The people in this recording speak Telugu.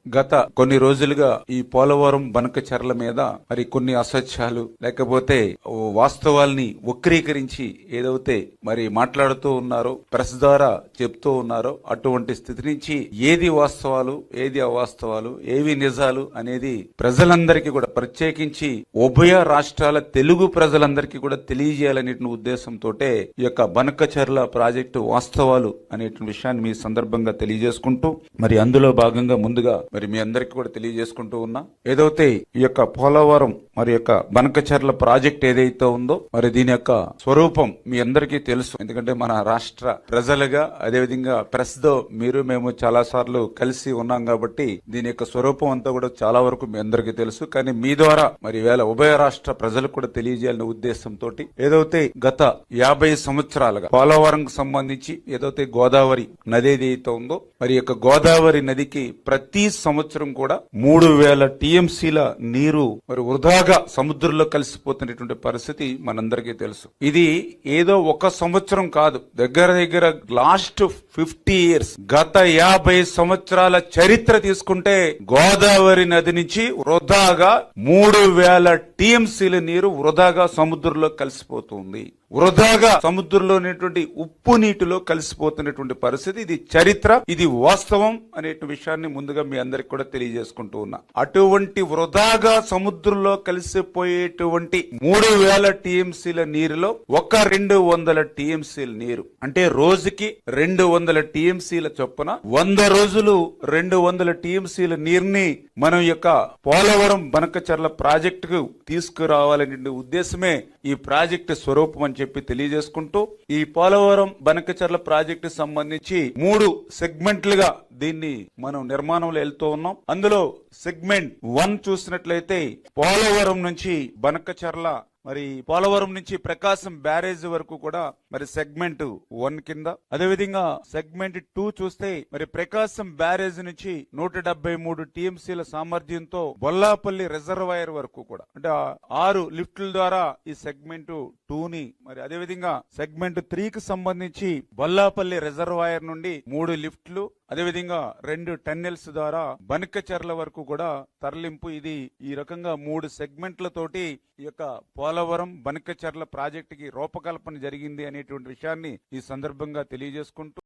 గత కొన్ని రోజులుగా ఈ పోలవరం బనకచెర్ల మీద మరి కొన్ని అసత్యాలు లేకపోతే వాస్తవాల్ని వక్రీకరించి ఏదైతే మరి మాట్లాడుతూ ఉన్నారో ప్రెస్ ద్వారా చెప్తూ ఉన్నారో అటువంటి స్థితి నుంచి ఏది వాస్తవాలు ఏది అవాస్తవాలు ఏవి నిజాలు అనేది ప్రజలందరికీ కూడా ప్రత్యేకించి ఉభయ రాష్ట్రాల తెలుగు ప్రజలందరికీ కూడా తెలియజేయాలనే ఉద్దేశంతో ఈ యొక్క బనకచెర్ల ప్రాజెక్టు వాస్తవాలు అనేటువంటి విషయాన్ని మీ సందర్భంగా తెలియజేసుకుంటూ మరి అందులో భాగంగా ముందుగా మరి మీ అందరికీ కూడా తెలియజేసుకుంటూ ఉన్నా ఏదైతే ఈ యొక్క పోలవరం మరి యొక్క బనకచెర్ల ప్రాజెక్ట్ ఏదైతే ఉందో మరి దీని యొక్క స్వరూపం మీ అందరికీ తెలుసు. ఎందుకంటే మన రాష్ట్ర ప్రజలుగా అదేవిధంగా ప్రెస్ తో మీరు మేము చాలా సార్లు కలిసి ఉన్నాం కాబట్టి దీని యొక్క స్వరూపం అంతా కూడా చాలా వరకు మీ అందరికీ తెలుసు. కానీ మీ ద్వారా మరి వేళ ఉభయ రాష్ట్ర ప్రజలకు కూడా తెలియజేయాలనే ఉద్దేశంతో ఏదైతే గత 50 సంవత్సరాలుగా పోలవరం సంబంధించి ఏదైతే గోదావరి నది ఏదైతే ఉందో మరి యొక్క గోదావరి నదికి ప్రతి సంవత్సరం కూడా 3000 టీఎంసీల నీరు మరి వృధాగా సముద్రంలో కలిసిపోతున్నటువంటి పరిస్థితి మనందరికీ తెలుసు. ఇది ఏదో ఒక సంవత్సరం కాదు, దగ్గర దగ్గర లాస్ట్ 50 ఇయర్స్ గత 50 సంవత్సరాల చరిత్ర తీసుకుంటే గోదావరి నది నుంచి వృధాగా 3000 టీఎంసీల నీరు వృధాగా సముద్రంలో కలిసిపోతుంది. వృధాగా సముద్రంలో ఉప్పు నీటిలో కలిసిపోతున్నటువంటి పరిస్థితి. ఇది చరిత్ర, ఇది వాస్తవం అనే విషయాన్ని ముందుగా మీ అందరికి కూడా తెలియజేసుకుంటూ ఉన్నా. అటువంటి వృధాగా సముద్రంలో కలిసిపోయేటువంటి 3000 టీఎంసీల నీరులో ఒక 200 టీఎంసీల నీరు అంటే రోజుకి 200 టీఎంసీల చొప్పున 100 రోజులు 200 టీఎంసీల నీరుని మనం యొక్క పోలవరం బనకచెర్ల ప్రాజెక్టుకు తీసుకురావాలనే ఉద్దేశమే ఈ ప్రాజెక్టు స్వరూపం అని చెప్పి తెలియజేసుకుంటూ ఈ పోలవరం బనకచెర్ల ప్రాజెక్టు సంబంధించి 3 సెగ్మెంట్లుగా దీన్ని మనం నిర్మాణంలో వెళ్తూ ఉన్నాం. అందులో సెగ్మెంట్ 1 చూసినట్లయితే పోలవరం నుంచి బనకచెర్ల మరి పోలవరం నుంచి ప్రకాశం బ్యారేజ్ వరకు కూడా మరి సెగ్మెంట్ 1 కింద, అదేవిధంగా సెగ్మెంట్ 2 చూస్తే మరి ప్రకాశం బ్యారేజ్ నుంచి 173 టీఎంసీల సామర్థ్యంతో బొల్లాపల్లి రిజర్వాయర్ వరకు కూడా అంటే 6 లిఫ్టుల ద్వారా ఈ సెగ్మెంట్ 2ని మరి అదేవిధంగా సెగ్మెంట్ 3కి సంబంధించి బొల్లాపల్లి రిజర్వాయర్ నుండి 3 లిఫ్టులు అదేవిధంగా 2 టన్నెల్స్ ద్వారా బనకచెర్ల వరకు కూడా తరలింపు. ఇది ఈ రకంగా 3 సెగ్మెంట్లతోటి ఈ యొక్క పోలవరం బనకచెర్ల ప్రాజెక్టుకి రూపకల్పన జరిగింది అనేటువంటి విషయాన్ని ఈ సందర్భంగా తెలియజేసుకుంటూ